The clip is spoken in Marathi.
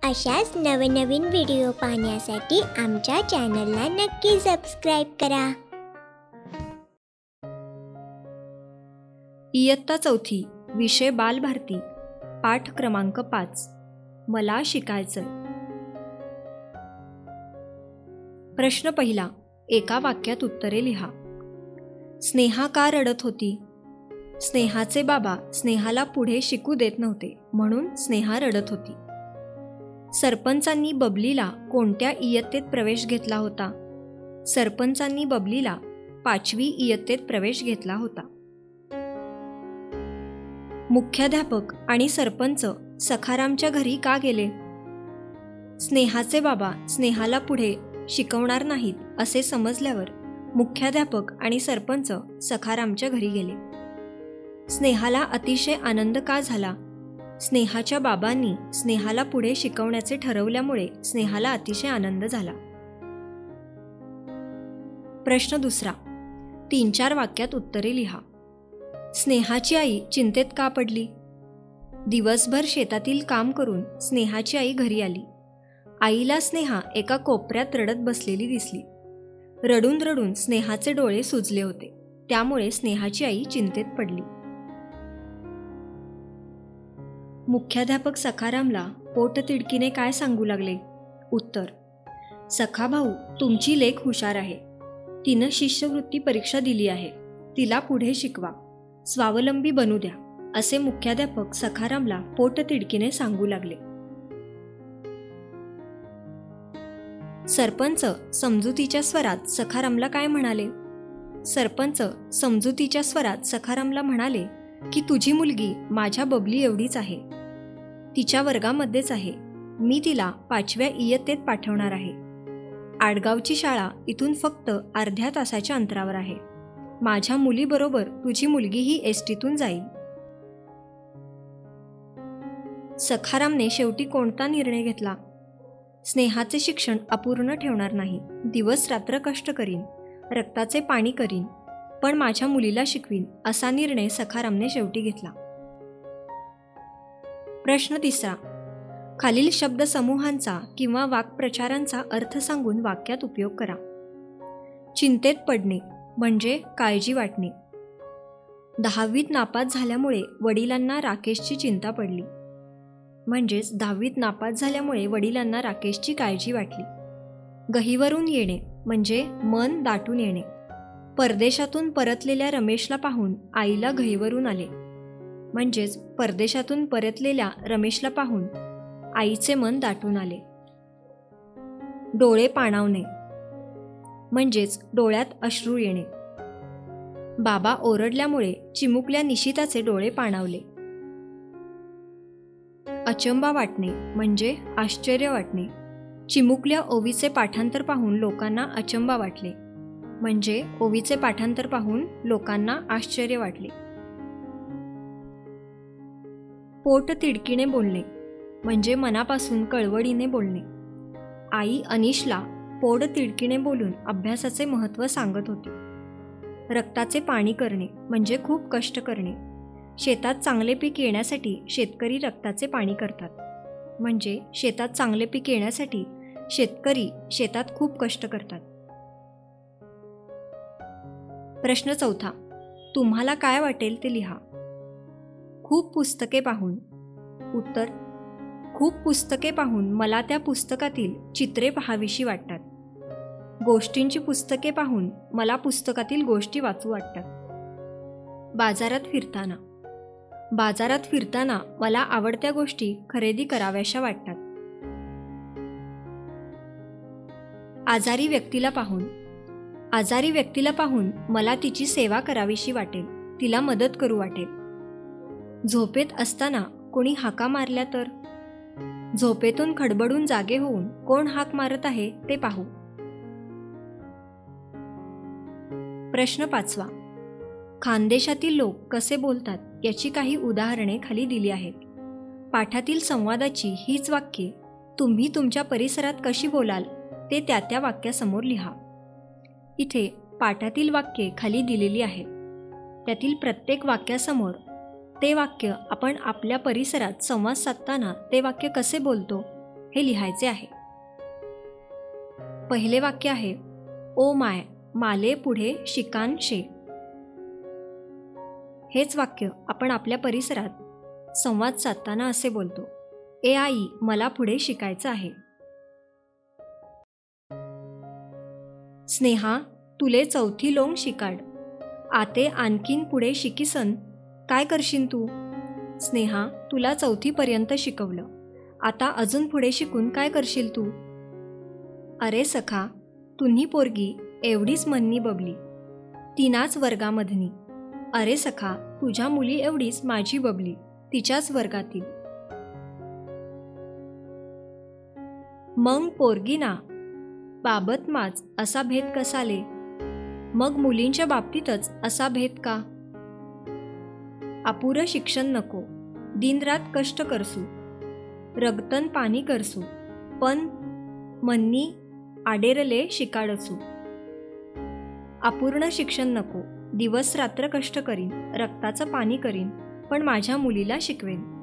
अशाच नवनवीन व्हिडिओ पाहण्यासाठी आमच्या चॅनलला नक्की सबस्क्राईब करा. इयत्ता चौथी, विषय बालभारती, पाठ क्रमांक 5. मला शिकायचंय. प्रश्न पहिला. एका वाक्यात उत्तरे लिहा. स्नेहा का रडत होती? स्नेहाचे बाबा स्नेहाला पुढे शिकू देत नव्हते, म्हणून स्नेहा रडत होती. सरपंचांनी बबलीला कोणत्या इयत्तेत प्रवेश घेतला होता? सरपंचांनी बबलीला 5वी इयत्तेत प्रवेश घेतला होता. मुख्याध्यापक आणि सरपंच सखारामच्या घरी का गेले? स्नेहाचे बाबा स्नेहाला पुढे शिकवणार नाहीत असे समजल्यावर मुख्याध्यापक आणि सरपंच सखारामच्या घरी गेले. स्नेहाला अतिशय आनंद का झाला? स्नेहाच्या बाबांनी स्नेहाला पुढे शिकवण्याचे ठरवल्यामुळे स्नेहाला अतिशय आनंद झाला. प्रश्न दुसरा. 3-4 वाक्यात उत्तरे लिहा. स्नेहाची आई चिंतेत का पडली? दिवसभर शेतातील काम करून स्नेहाची आई घरी आली. आईला स्नेहा एका कोपऱ्यात रडत बसलेली दिसली. रडून रडून स्नेहाचे डोळे सुजले होते, त्यामुळे स्नेहाची आई चिंतेत पडली. मुख्याध्यापक सखारामला पोटतिडकीने काय सांगू लागले? उत्तर. सखाभाऊ, तुमची लेक हुशार आहे. तिनं शिष्यवृत्ती परीक्षा दिली आहे. तिला पुढे शिकवा, स्वावलंबी बनू द्या, असे मुख्याध्यापक सखारामला पोटतिडकीने सांगू लागले. सरपंच समजुतीच्या स्वरात सखारामला काय म्हणाले? सरपंच समजुतीच्या स्वरात सखारामला म्हणाले की तुझी मुलगी माझ्या बबली एवढीच आहे. तिच्या वर्गामध्येच आहे. मी तिला 5व्या इयत्तेत पाठवणार आहे. आडगावची शाळा इथून फक्त अर्ध्या तासाच्या अंतरावर आहे. माझ्या मुलीबरोबर तुझी मुलगीही एसटीतून जाईल. सखारामने शेवटी कोणता निर्णय घेतला? स्नेहाचे शिक्षण अपूर्ण ठेवणार नाही. दिवस रात्र कष्ट करीन, रक्ताचे पाणी करीन, पण माझ्या मुलीला शिकवीन, असा निर्णय सखारामने शेवटी घेतला. प्रश्न तिसरा. खालील शब्दसमूहांचा किंवा वाक्प्रचारांचा अर्थ सांगून वाक्यात उपयोग करा. चिंतेत पडणे म्हणजे काळजी वाटणे. 10वीत नापास झाल्यामुळे वडिलांना राकेशची चिंता पडली. म्हणजेच 10वीत नापास झाल्यामुळे वडिलांना राकेशची काळजी वाटली. गहिवरून येणे म्हणजे मन दाटून येणे. परदेशातून परतलेल्या रमेशला पाहून आईला गहिवरून आले. म्हणजेच परदेशातून परतलेल्या रमेशला पाहून आईचे मन दाटून आले. डोळे पाणावणे म्हणजेच डोळ्यात अश्रू येणे. बाबा ओरडल्यामुळे चिमुकल्या निशिताचे डोळे पाणावले. अचंबा वाटणे म्हणजे आश्चर्य वाटणे. चिमुकल्या ओवीचे पाठांतर पाहून लोकांना अचंबा वाटले. म्हणजे ओवीचे पाठांतर पाहून लोकांना आश्चर्य वाटले. पोट तिडकीने बोलणे म्हणजे मनापासून कळवळीने बोलणे. आई अनिशला पोट तिडकीने बोलून अभ्यासाचे महत्त्व सांगत होती. रक्ताचे पाणी करणे म्हणजे खूप कष्ट करणे. शेतात चांगले पीक येण्यासाठी शेतकरी रक्ताचे पाणी करतात. म्हणजे शेतात चांगले पीक येण्यासाठी शेतकरी शेतात खूप कष्ट करतात. प्रश्न चौथा. तुम्हाला काय वाटेल ते लिहा. खूप पुस्तके पाहून. उत्तर. खूप पुस्तके पाहून मला त्या पुस्तकातील चित्रे पाहावीशी वाटतात. गोष्टींची पुस्तके पाहून मला पुस्तकातील गोष्टी वाचू वाटतात. बाजारात फिरताना. बाजारात फिरताना मला आवडत्या गोष्टी खरेदी कराव्याशा वाटतात. आजारी व्यक्तीला पाहून. आजारी व्यक्तीला पाहून मला तिची सेवा करावीशी वाटेल, तिला मदत करू वाटेल. झोपेत असताना कोणी हाका मारल्या तर. झोपेतून खडबडून जागे होऊन कोण हाक मारत आहे ते पाहू. प्रश्न 5. खानदेशातील लोक कसे बोलतात याची काही उदाहरणे खाली दिली आहेत. पाठातील संवादाची हीच वाक्ये तुम्ही तुमच्या परिसरात कशी बोलाल ते त्या वाक्यासमोर लिहा. इथे पाठातील वाक्ये खाली दिलेली आहेत. त्यातील प्रत्येक वाक्यासमोर ते वाक्य आपण आपल्या परिसरात संवाद साधताना ते वाक्य कसे बोलतो हे लिहायचे आहे. पहिले वाक्य आहे, ओ माय माले पुढे शिकान शे. हेच वाक्य आपण आपल्या परिसरात संवाद साधताना असे बोलतो, ए आई मला पुढे शिकायचं आहे. स्नेहा तुले चौथी लोंग शिकाड. आते आणखीन पुढे शिकीसन काय करशील तू. स्नेहा तुला चौथीपर्यंत शिकवलं, आता अजून पुढे शिकून काय करशील तू. अरे सखा तुन्ही पोरगी एवढीच म्हणनी बबली, तिनाच वर्गामधनी. अरे सखा तुझ्या मुली एवढीच माझी बबली, तिच्याच वर्गातील. मग पोरगी ना बाबत माच असा भेद कसाले, मग मुलींच्या बाबतीतच असा भेद का. अपुरं शिक्षण नको, दिनरात कष्ट करसू, रगतन पाणी करसू, पण मन्नी आडेरले शिकाडसू. अपूर्ण शिक्षण नको, दिवस रात्र कष्ट करीन, रक्ताचं पाणी करीन, पण माझ्या मुलीला शिकवेन.